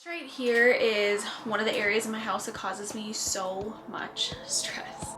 Right here is one of the areas in my house that causes me so much stress.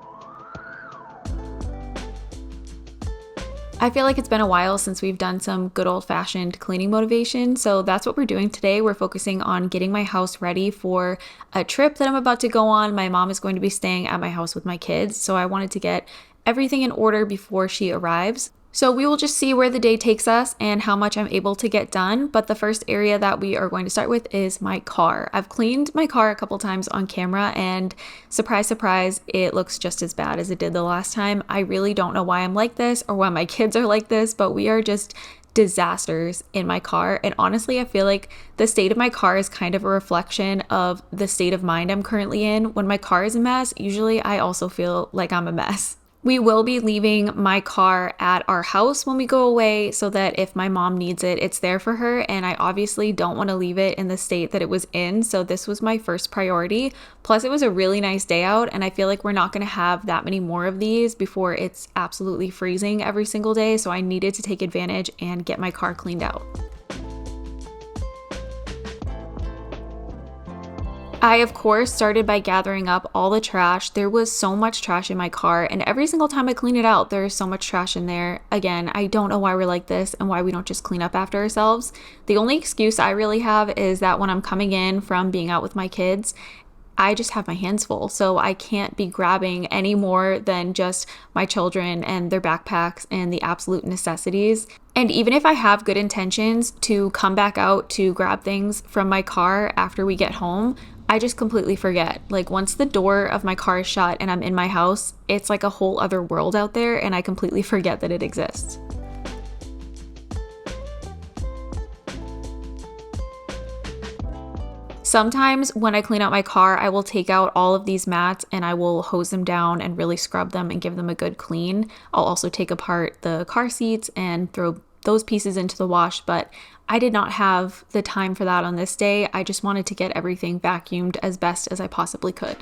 I feel like it's been a while since we've done some good old-fashioned cleaning motivation, so that's what we're doing today. We're focusing on getting my house ready for a trip that I'm about to go on. My mom is going to be staying at my house with my kids, so I wanted to get everything in order before she arrives. So we will just see where the day takes us and how much I'm able to get done. But the first area that we are going to start with is my car. I've cleaned my car a couple times on camera and surprise, surprise, it looks just as bad as it did the last time. I really don't know why I'm like this or why my kids are like this, but we are just disasters in my car. And honestly, I feel like the state of my car is kind of a reflection of the state of mind I'm currently in. When my car is a mess, usually I also feel like I'm a mess. We will be leaving my car at our house when we go away so that if my mom needs it, it's there for her. And I obviously don't want to leave it in the state that it was in. So this was my first priority. Plus, it was a really nice day out. And I feel like we're not going to have that many more of these before it's absolutely freezing every single day. So I needed to take advantage and get my car cleaned out. I, of course, started by gathering up all the trash. There was so much trash in my car, and every single time I clean it out, there's so much trash in there. Again, I don't know why we're like this and why we don't just clean up after ourselves. The only excuse I really have is that when I'm coming in from being out with my kids, I just have my hands full, so I can't be grabbing any more than just my children and their backpacks and the absolute necessities. And even if I have good intentions to come back out to grab things from my car after we get home, I just completely forget. Like once the door of my car is shut and I'm in my house, it's like a whole other world out there and I completely forget that it exists. Sometimes when I clean out my car, I will take out all of these mats and I will hose them down and really scrub them and give them a good clean. I'll also take apart the car seats and throw those pieces into the wash, but I did not have the time for that on this day. I just wanted to get everything vacuumed as best as I possibly could.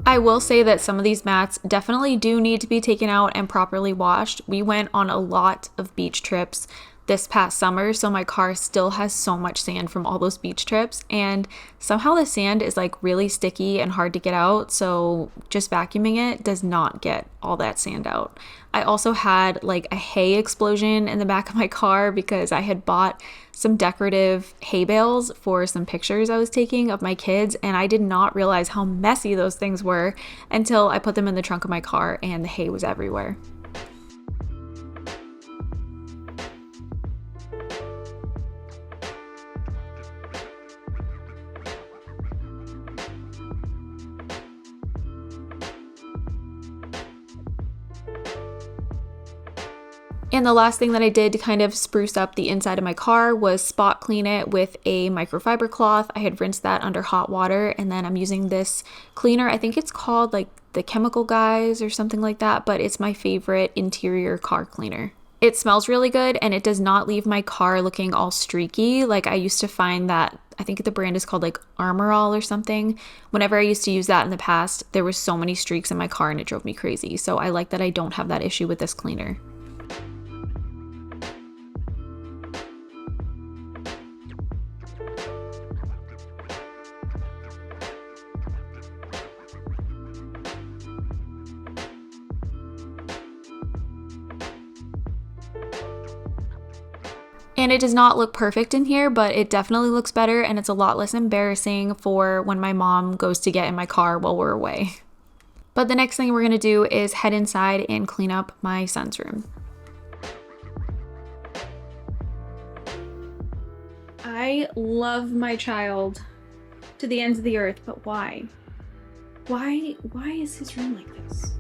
I will say that some of these mats definitely do need to be taken out and properly washed. We went on a lot of beach trips this past summer, so my car still has so much sand from all those beach trips, and somehow the sand is like really sticky and hard to get out, so just vacuuming it does not get all that sand out. I also had like a hay explosion in the back of my car because I had bought some decorative hay bales for some pictures I was taking of my kids, and I did not realize how messy those things were until I put them in the trunk of my car and the hay was everywhere. And the last thing that I did to kind of spruce up the inside of my car was spot clean it with a microfiber cloth. I had rinsed that under hot water, and then I'm using this cleaner. I think it's called like the Chemical Guys or something like that, but it's my favorite interior car cleaner. It smells really good and it does not leave my car looking all streaky. Like I used to find that, I think the brand is called like Armor All or something. Whenever I used to use that in the past, there was so many streaks in my car and it drove me crazy. So I like that I don't have that issue with this cleaner. And it does not look perfect in here, but it definitely looks better and it's a lot less embarrassing for when my mom goes to get in my car while we're away. But the next thing we're gonna do is head inside and clean up my son's room. I love my child to the ends of the earth, but why? Why is his room like this?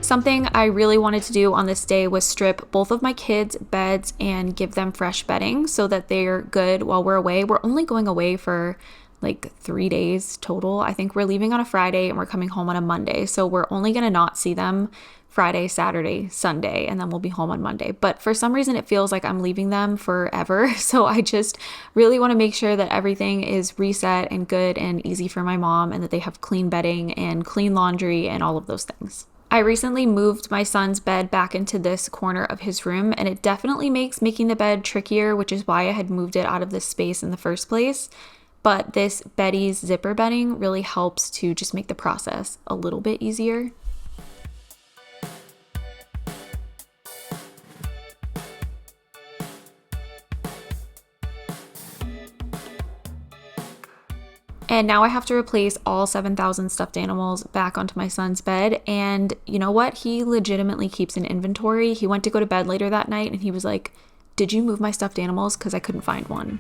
Something I really wanted to do on this day was strip both of my kids' beds and give them fresh bedding so that they're good while we're away. We're only going away for like 3 days total. I think we're leaving on a Friday and we're coming home on a Monday. So we're only going to not see them Friday, Saturday, Sunday, and then we'll be home on Monday. But for some reason, it feels like I'm leaving them forever. So I just really want to make sure that everything is reset and good and easy for my mom and that they have clean bedding and clean laundry and all of those things. I recently moved my son's bed back into this corner of his room, and it definitely makes making the bed trickier, which is why I had moved it out of this space in the first place. But this Betty's zipper bedding really helps to just make the process a little bit easier. And now I have to replace all 7,000 stuffed animals back onto my son's bed. And you know what? He legitimately keeps an inventory. He went to go to bed later that night and he was like, "Did you move my stuffed animals? Because I couldn't find one."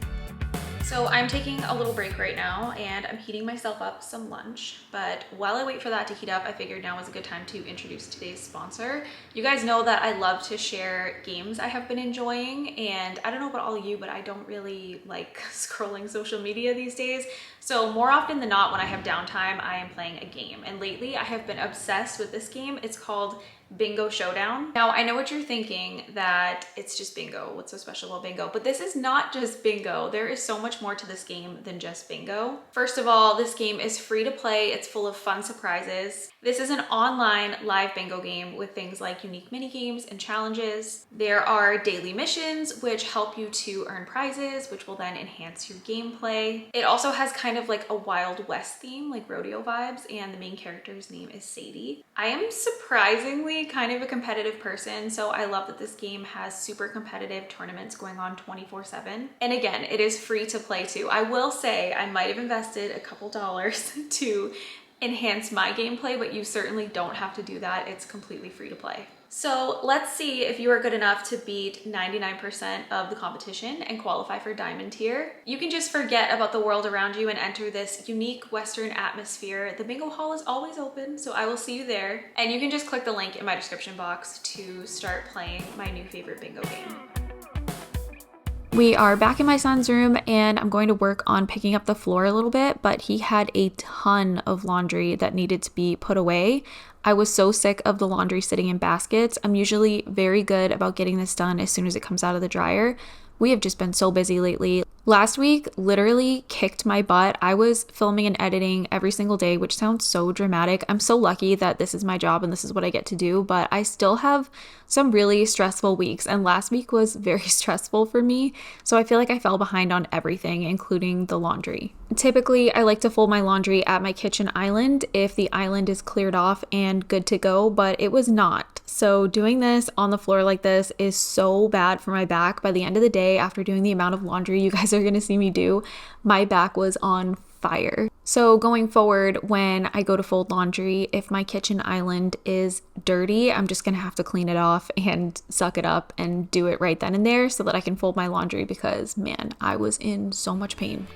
So I'm taking a little break right now and I'm heating myself up some lunch. But while I wait for that to heat up, I figured now was a good time to introduce today's sponsor. You guys know that I love to share games I have been enjoying, and I don't know about all of you, but I don't really like scrolling social media these days. So more often than not, when I have downtime, I am playing a game. And lately I have been obsessed with this game. It's called Bingo Showdown. Now, I know what you're thinking, that it's just bingo. What's so special about bingo? But this is not just bingo. There is so much more to this game than just bingo. First of all, this game is free to play. It's full of fun surprises. This is an online live bingo game with things like unique mini games and challenges. There are daily missions which help you to earn prizes, which will then enhance your gameplay. It also has kind of like a Wild West theme, like rodeo vibes, and the main character's name is Sadie. I am surprisingly kind of a competitive person, so I love that this game has super competitive tournaments going on 24/7. And again, it is free to play too. I will say I might have invested a couple dollars to enhance my gameplay, but you certainly don't have to do that. It's completely free to play. So let's see if you are good enough to beat 99% of the competition and qualify for Diamond tier. You can just forget about the world around you and enter this unique Western atmosphere. The bingo hall is always open, so I will see you there. And you can just click the link in my description box to start playing my new favorite bingo game. We are back in my son's room and I'm going to work on picking up the floor a little bit, but he had a ton of laundry that needed to be put away. I was so sick of the laundry sitting in baskets. I'm usually very good about getting this done as soon as it comes out of the dryer. We have just been so busy lately. Last week literally kicked my butt. I was filming and editing every single day, which sounds so dramatic. I'm so lucky that this is my job and this is what I get to do, but I still have some really stressful weeks, and last week was very stressful for me. So I feel like I fell behind on everything, including the laundry. Typically, I like to fold my laundry at my kitchen island if the island is cleared off and good to go, but it was not. So doing this on the floor like this is so bad for my back. By the end of the day, after doing the amount of laundry you guys are going to see me do, my back was on fire. So going forward, when I go to fold laundry, if my kitchen island is dirty, I'm just going to have to clean it off and suck it up and do it right then and there so that I can fold my laundry, because man, I was in so much pain.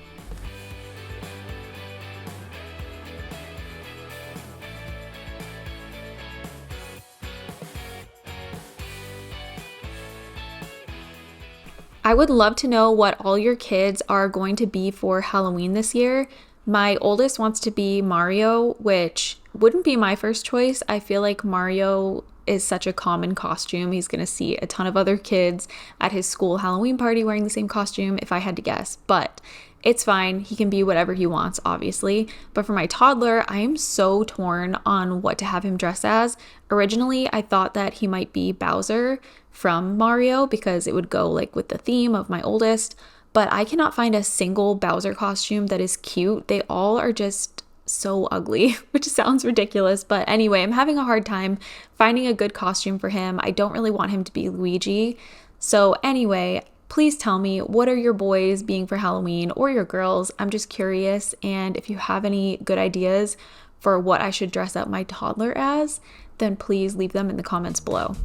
I would love to know what all your kids are going to be for Halloween this year. My oldest wants to be Mario, which wouldn't be my first choice. I feel like Mario is such a common costume. He's going to see a ton of other kids at his school Halloween party wearing the same costume, if I had to guess. But it's fine. He can be whatever he wants, obviously. But for my toddler, I am so torn on what to have him dress as. Originally, I thought that he might be Bowser from Mario because it would go like with the theme of my oldest. But I cannot find a single Bowser costume that is cute. They all are just so ugly, which sounds ridiculous. But anyway, I'm having a hard time finding a good costume for him. I don't really want him to be Luigi. So anyway, please tell me, what are your boys being for Halloween, or your girls? I'm just curious. And if you have any good ideas for what I should dress up my toddler as, then please leave them in the comments below.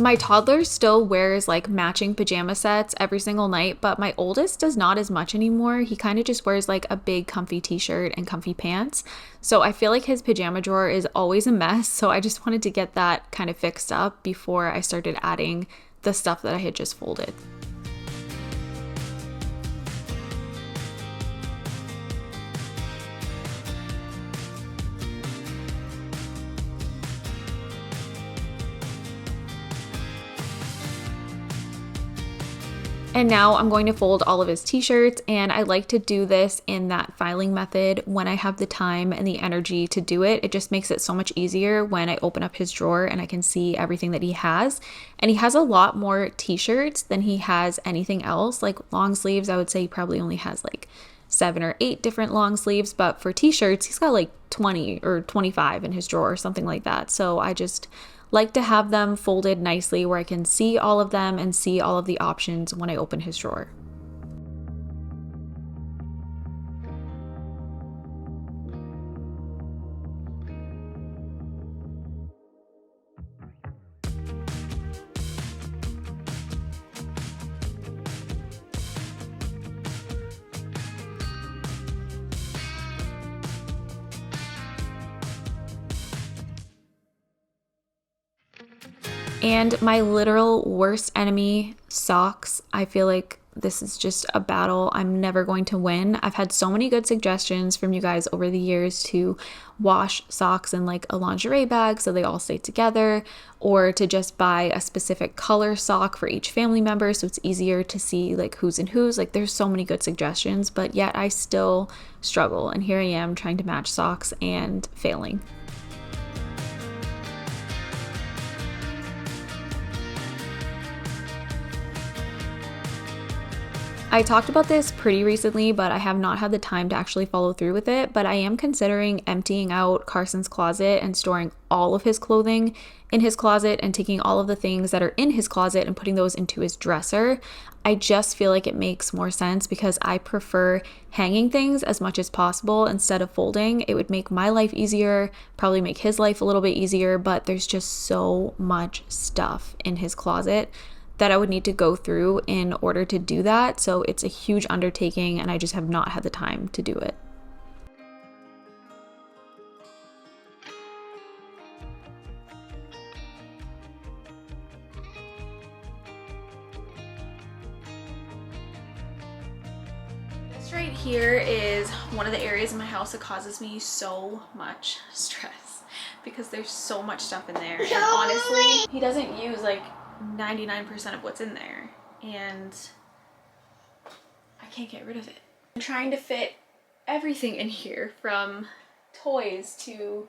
My toddler still wears like matching pajama sets every single night, but my oldest does not as much anymore. He kind of just wears like a big comfy t-shirt and comfy pants. So I feel like his pajama drawer is always a mess. So I just wanted to get that kind of fixed up before I started adding the stuff that I had just folded. And now I'm going to fold all of his t-shirts, and I like to do this in that filing method when I have the time and the energy to do it. It just makes it so much easier when I open up his drawer and I can see everything that he has. And he has a lot more t-shirts than he has anything else. Like long sleeves, I would say he probably only has like 7 or 8 different long sleeves, but for t-shirts, he's got like 20 or 25 in his drawer or something like that. So I just like to have them folded nicely where I can see all of them and see all of the options when I open his drawer. And my literal worst enemy, socks. I feel like this is just a battle I'm never going to win. I've had so many good suggestions from you guys over the years to wash socks in like a lingerie bag so they all stay together, or to just buy a specific color sock for each family member so it's easier to see like who's in whose. Like there's so many good suggestions, but yet I still struggle. And here I am trying to match socks and failing. I talked about this pretty recently, but I have not had the time to actually follow through with it. But I am considering emptying out Carson's closet and storing all of his clothing in his closet and taking all of the things that are in his closet and putting those into his dresser. I just feel like it makes more sense because I prefer hanging things as much as possible instead of folding. It would make my life easier, probably make his life a little bit easier, but there's just so much stuff in his closet that I would need to go through in order to do that. So it's a huge undertaking and I just have not had the time to do it. This right here is one of the areas in my house that causes me so much stress because there's so much stuff in there. And honestly, he doesn't use like 99% of what's in there, and I can't get rid of it. I'm trying to fit everything in here, from toys to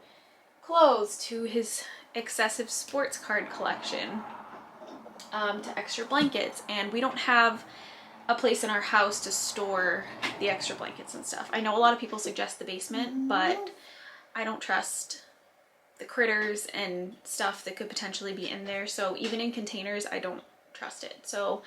clothes to his excessive sports card collection, to extra blankets, and we don't have a place in our house to store the extra blankets and stuff. I know a lot of people suggest the basement, but I don't trust the critters and stuff that could potentially be in there. So even in containers, I don't trust it. So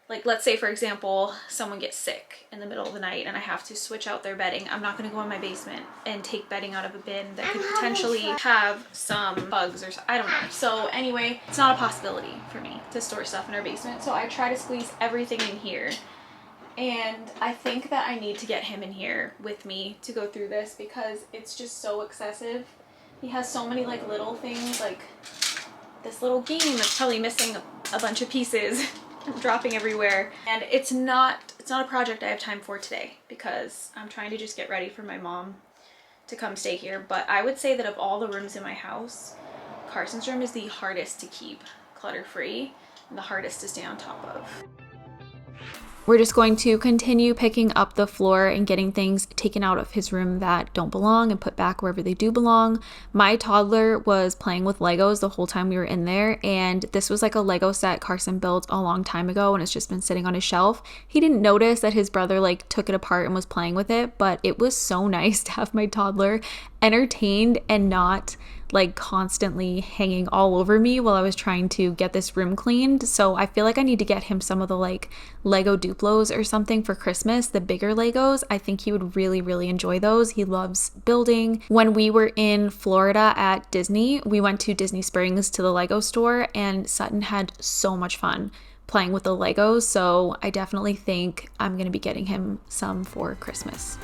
like, let's say for example, someone gets sick in the middle of the night and I have to switch out their bedding. I'm not going to go in my basement and take bedding out of a bin that could potentially have some bugs or I don't know. So anyway, it's not a possibility for me to store stuff in our basement. So I try to squeeze everything in here. And I think that I need to get him in here with me to go through this because it's just so excessive. He has so many like little things, like this little game that's probably missing a bunch of pieces, dropping everywhere. And it's not a project I have time for today because I'm trying to just get ready for my mom to come stay here. But I would say that of all the rooms in my house, Carson's room is the hardest to keep clutter-free and the hardest to stay on top of. We're just going to continue picking up the floor and getting things taken out of his room that don't belong and put back wherever they do belong. My toddler was playing with Legos the whole time we were in there, and this was like a Lego set Carson built a long time ago and it's just been sitting on his shelf. He didn't notice that his brother like took it apart and was playing with it, but it was so nice to have my toddler entertained and not like constantly hanging all over me while I was trying to get this room cleaned. So I feel like I need to get him some of the like Lego Duplos or something for Christmas, the bigger Legos. I think he would really enjoy those. He loves building. When we were in Florida at Disney, we went to Disney Springs to the Lego store, and Sutton had so much fun playing with the Legos. So I definitely think I'm gonna be getting him some for Christmas.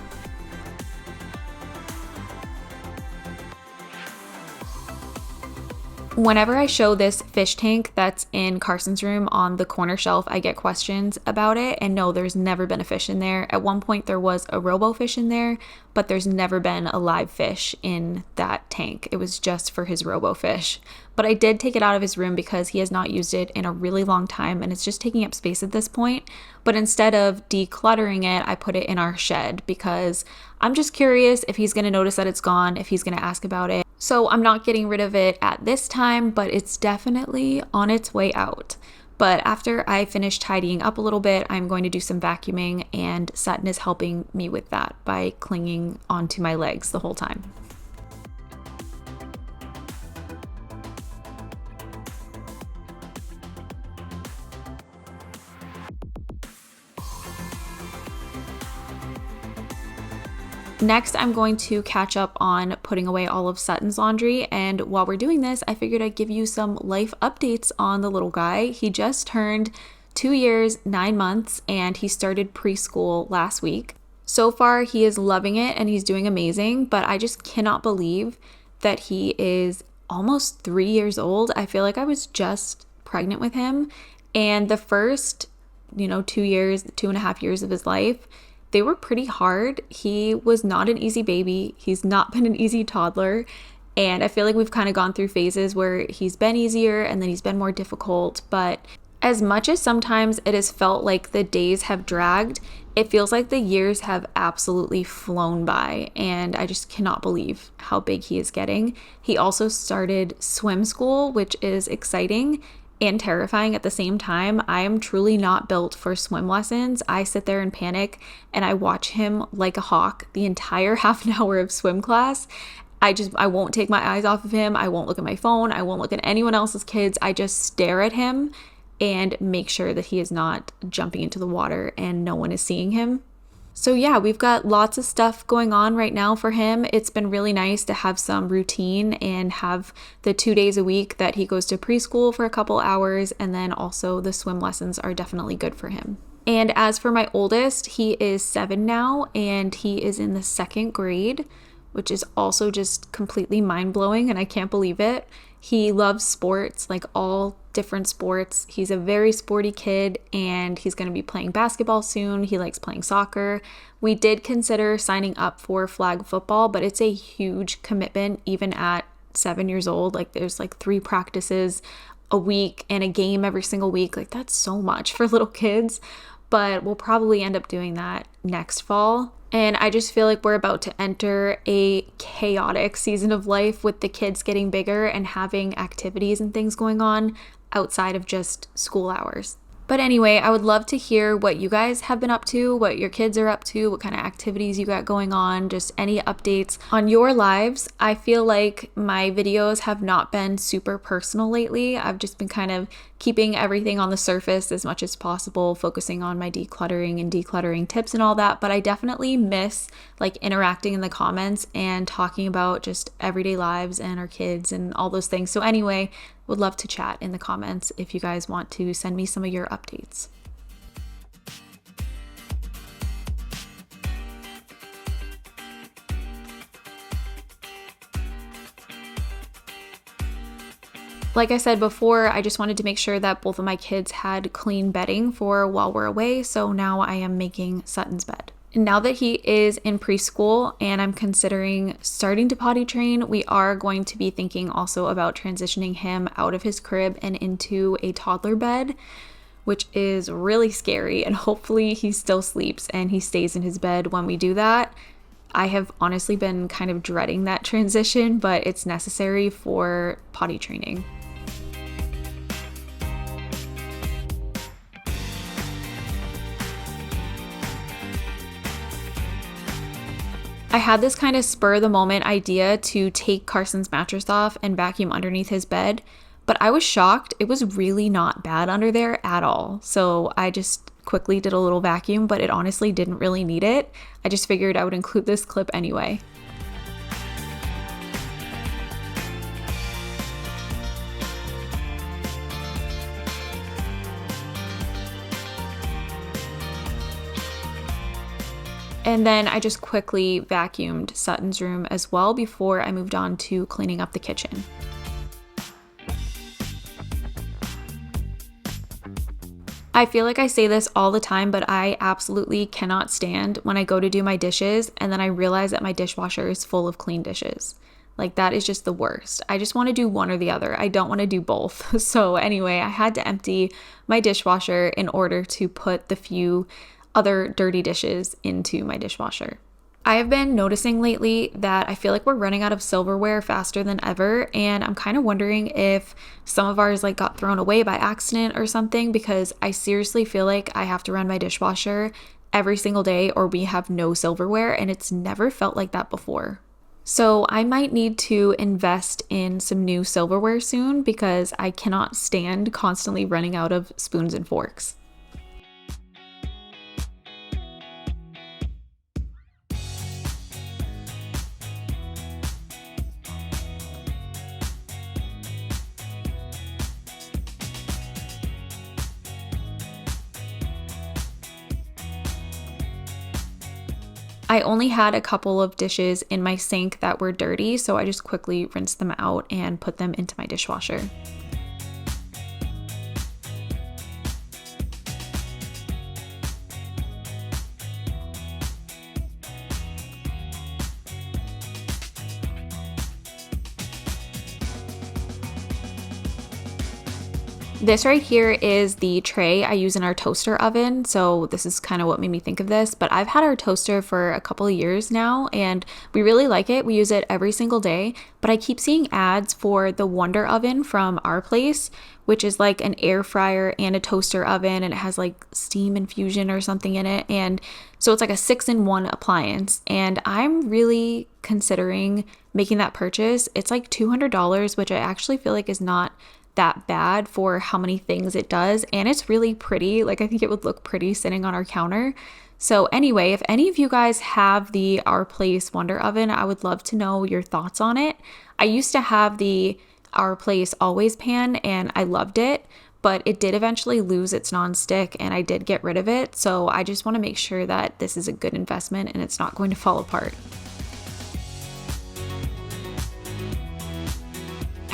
Whenever I show this fish tank that's in Carson's room on the corner shelf, I get questions about it. And no, there's never been a fish in there. At one point there was a robo fish in there, but there's never been a live fish in that tank. It was just for his robo fish. But I did take it out of his room because he has not used it in a really long time and it's just taking up space at this point. But instead of decluttering it, I put it in our shed because I'm just curious if he's going to notice that it's gone, if he's going to ask about it. So I'm not getting rid of it at this time, but it's definitely on its way out. But after I finish tidying up a little bit, I'm going to do some vacuuming, and Sutton is helping me with that by clinging onto my legs the whole time. Next, I'm going to catch up on putting away all of Sutton's laundry, and while we're doing this, I figured I'd give you some life updates on the little guy. He just turned 2 years, 9 months, and he started preschool last week. So far, he is loving it and he's doing amazing, but I just cannot believe that he is almost 3 years old. I feel like I was just pregnant with him, and the first, 2 years, 2.5 years of his life, they were pretty hard. He was not an easy baby. He's not been an easy toddler. And I feel like we've kind of gone through phases where he's been easier and then he's been more difficult. But as much as sometimes it has felt like the days have dragged, it feels like the years have absolutely flown by. And I just cannot believe how big he is getting. He also started swim school, which is exciting and terrifying at the same time. I am truly not built for swim lessons. I sit there in panic and I watch him like a hawk the entire half an hour of swim class. I won't take my eyes off of him. I won't look at my phone. I won't look at anyone else's kids. I just stare at him and make sure that he is not jumping into the water and no one is seeing him. So yeah, we've got lots of stuff going on right now for him. It's been really nice to have some routine and have the 2 days a week that he goes to preschool for a couple hours, and then also the swim lessons are definitely good for him. And as for my oldest, he is 7 now and he is in the 2nd grade, which is also just completely mind-blowing and I can't believe it. He loves sports, like all different sports. He's a very sporty kid and he's going to be playing basketball soon. He likes playing soccer. We did consider signing up for flag football, but it's a huge commitment even at 7 years old. Like there's like 3 practices a week and a game every single week. Like that's so much for little kids, but we'll probably end up doing that next fall. And I just feel like we're about to enter a chaotic season of life with the kids getting bigger and having activities and things going on outside of just school hours. But anyway, I would love to hear what you guys have been up to, what your kids are up to, what kind of activities you got going on, just any updates on your lives. I feel like my videos have not been super personal lately. I've just been kind of keeping everything on the surface as much as possible, focusing on my decluttering and decluttering tips and all that. But I definitely miss like interacting in the comments and talking about just everyday lives and our kids and all those things. So anyway, would love to chat in the comments if you guys want to send me some of your updates. Like I said before, I just wanted to make sure that both of my kids had clean bedding for while we're away, so now I am making Sutton's bed. Now that he is in preschool and I'm considering starting to potty train, we are going to be thinking also about transitioning him out of his crib and into a toddler bed, which is really scary, and hopefully he still sleeps and he stays in his bed when we do that. I have honestly been kind of dreading that transition, but it's necessary for potty training. I had this kind of spur of the moment idea to take Carson's mattress off and vacuum underneath his bed, but I was shocked. It was really not bad under there at all. So I just quickly did a little vacuum, but it honestly didn't really need it. I just figured I would include this clip anyway. And then I just quickly vacuumed Sutton's room as well before I moved on to cleaning up the kitchen. I feel like I say this all the time, but I absolutely cannot stand when I go to do my dishes and then I realize that my dishwasher is full of clean dishes. Like, that is just the worst. I just want to do one or the other. I don't want to do both. So anyway, I had to empty my dishwasher in order to put the few other dirty dishes into my dishwasher. I have been noticing lately that I feel like we're running out of silverware faster than ever, and I'm kind of wondering if some of ours like got thrown away by accident or something, because I seriously feel like I have to run my dishwasher every single day or we have no silverware, and it's never felt like that before. So I might need to invest in some new silverware soon because I cannot stand constantly running out of spoons and forks. I only had a couple of dishes in my sink that were dirty, so I just quickly rinsed them out and put them into my dishwasher. This right here is the tray I use in our toaster oven. So this is kind of what made me think of this, but I've had our toaster for a couple of years now and we really like it. We use it every single day, but I keep seeing ads for the Wonder Oven from Our Place, which is like an air fryer and a toaster oven, and it has like steam infusion or something in it. And so it's like a 6-in-1 appliance. And I'm really considering making that purchase. It's like $200, which I actually feel like is not that bad for how many things it does, and it's really pretty. Like, I think it would look pretty sitting on our counter. So anyway, if any of you guys have the Our Place Wonder Oven, I would love to know your thoughts on it. I used to have the Our Place Always Pan and I loved it, but it did eventually lose its nonstick and I did get rid of it. So I just want to make sure that this is a good investment and it's not going to fall apart.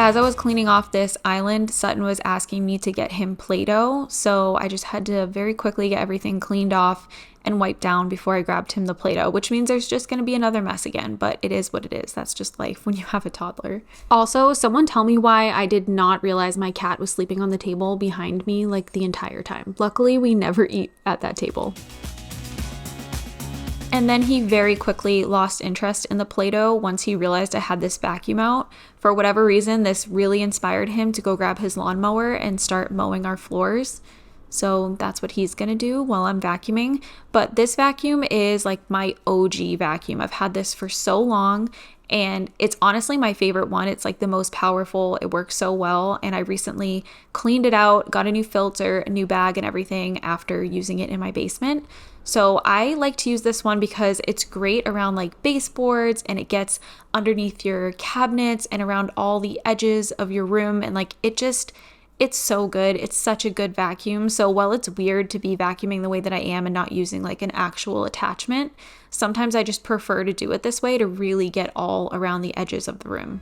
As I was cleaning off this island, Sutton was asking me to get him Play-Doh, so I just had to very quickly get everything cleaned off and wiped down before I grabbed him the Play-Doh, which means there's just going to be another mess again, but it is what it is. That's just life when you have a toddler. Also, someone tell me why I did not realize my cat was sleeping on the table behind me like the entire time. Luckily, we never eat at that table. And then he very quickly lost interest in the Play-Doh once he realized I had this vacuum out. For whatever reason, this really inspired him to go grab his lawnmower and start mowing our floors. So that's what he's gonna do while I'm vacuuming. But this vacuum is like my OG vacuum. I've had this for so long and it's honestly my favorite one. It's like the most powerful. It works so well. And I recently cleaned it out, got a new filter, a new bag and everything after using it in my basement. So I like to use this one because it's great around like baseboards and it gets underneath your cabinets and around all the edges of your room. And like it's so good. It's such a good vacuum. So while it's weird to be vacuuming the way that I am and not using like an actual attachment, sometimes I just prefer to do it this way to really get all around the edges of the room.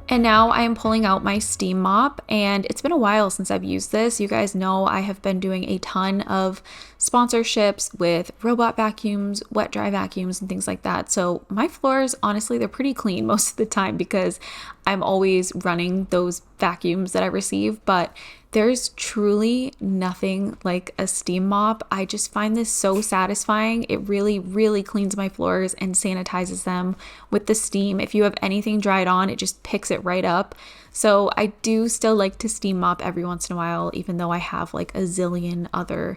And now I am pulling out my steam mop, and it's been a while since I've used this. You guys know I have been doing a ton of sponsorships with robot vacuums, wet dry vacuums, and things like that. So my floors, honestly, they're pretty clean most of the time because I'm always running those vacuums that I receive, but there's truly nothing like a steam mop. I just find this so satisfying. It really, really cleans my floors and sanitizes them with the steam. If you have anything dried on, it just picks it right up. So I do still like to steam mop every once in a while, even though I have like a zillion other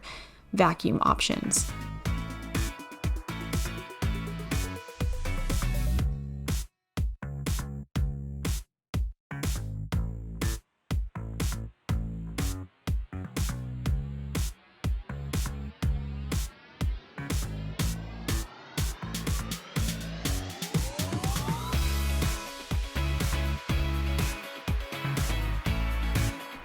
vacuum options.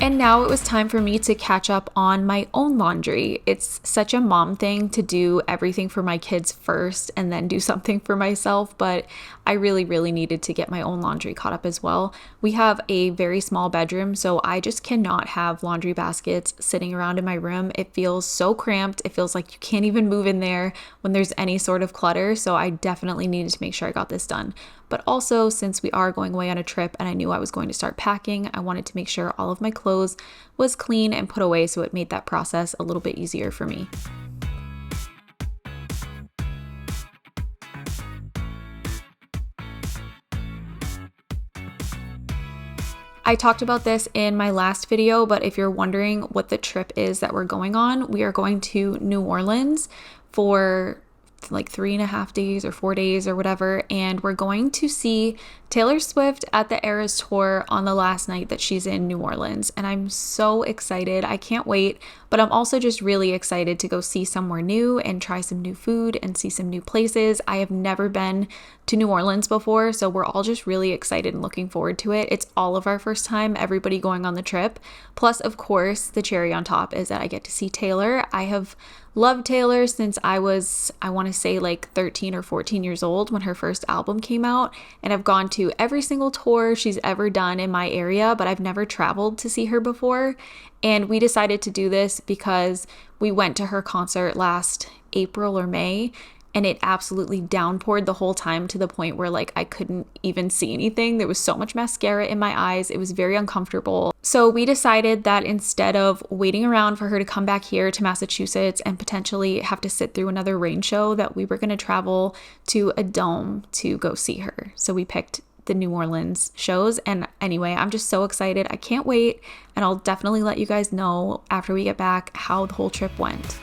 And now it was time for me to catch up on my own laundry. It's such a mom thing to do everything for my kids first and then do something for myself, but I really needed to get my own laundry caught up as well. We have a very small bedroom, so I just cannot have laundry baskets sitting around in my room. It feels so cramped. It feels like you can't even move in there when there's any sort of clutter, so I definitely needed to make sure I got this done. But also, since we are going away on a trip and I knew I was going to start packing, I wanted to make sure all of my clothes was clean and put away, so it made that process a little bit easier for me. I talked about this in my last video, but if you're wondering what the trip is that we're going on, we are going to New Orleans for like 3.5 days or 4 days or whatever, and we're going to see Taylor Swift at the Eras Tour on the last night that she's in New Orleans, and I'm so excited. I can't wait, but I'm also just really excited to go see somewhere new and try some new food and see some new places. I have never been to New Orleans before, so we're all just really excited and looking forward to it. It's all of our first time, everybody going on the trip. Plus, of course, the cherry on top is that I get to see Taylor. I have loved Taylor since I was, I want to say like 13 or 14 years old when her first album came out, and I've gone to every single tour she's ever done in my area, but I've never traveled to see her before. And we decided to do this because we went to her concert last April or May, and it absolutely downpoured the whole time to the point where like I couldn't even see anything. There was so much mascara in my eyes. It was very uncomfortable. So we decided that instead of waiting around for her to come back here to Massachusetts and potentially have to sit through another rain show, that we were going to travel to a dome to go see her. So we picked the New Orleans shows. And anyway, I'm just so excited. I can't wait. And I'll definitely let you guys know after we get back how the whole trip went.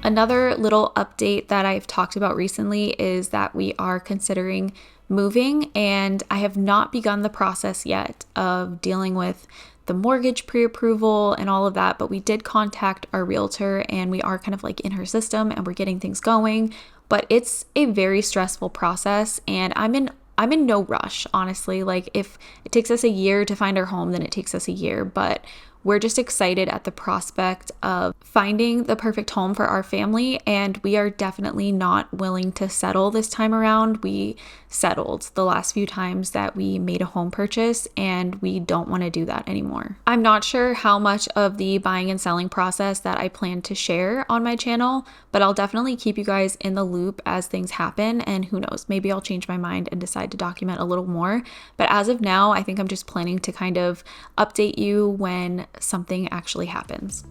Another little update that I've talked about recently is that we are considering moving, and I have not begun the process yet of dealing with the mortgage pre-approval and all of that, but we did contact our realtor and we are kind of like in her system and we're getting things going, but it's a very stressful process, and I'm in no rush, honestly. Like, if it takes us a year to find our home, then it takes us a year, but we're just excited at the prospect of finding the perfect home for our family, and we are definitely not willing to settle this time around. We settled the last few times that we made a home purchase, and we don't want to do that anymore. I'm not sure how much of the buying and selling process that I plan to share on my channel, but I'll definitely keep you guys in the loop as things happen, and who knows, maybe I'll change my mind and decide to document a little more. But as of now, I think I'm just planning to kind of update you when something actually happens.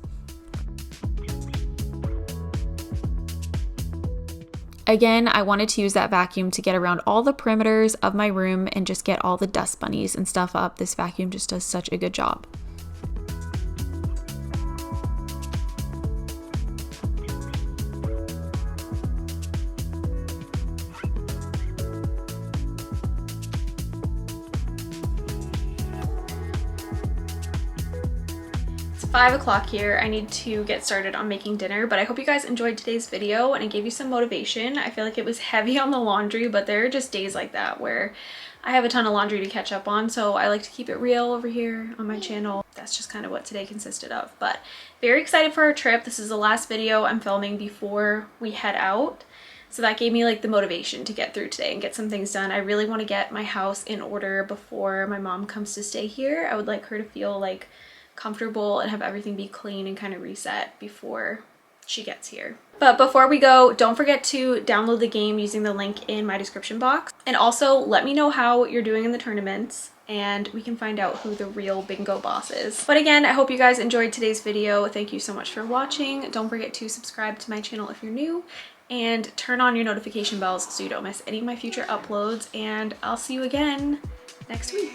Again, I wanted to use that vacuum to get around all the perimeters of my room and just get all the dust bunnies and stuff up. This vacuum just does such a good job. It's 5 o'clock here. I need to get started on making dinner, but I hope you guys enjoyed today's video and it gave you some motivation. I feel like it was heavy on the laundry, but there are just days like that where I have a ton of laundry to catch up on, so I like to keep it real over here on my channel. That's just kind of what today consisted of, but very excited for our trip. This is the last video I'm filming before we head out. So that gave me like the motivation to get through today and get some things done. I really want to get my house in order before my mom comes to stay here. I would like her to feel like comfortable and have everything be clean and kind of reset before she gets here. But before we go, don't forget to download the game using the link in my description box. And also let me know how you're doing in the tournaments and we can find out who the real bingo boss is. But again, I hope you guys enjoyed today's video. Thank you so much for watching. Don't forget to subscribe to my channel if you're new and turn on your notification bells so you don't miss any of my future uploads, and I'll see you again next week.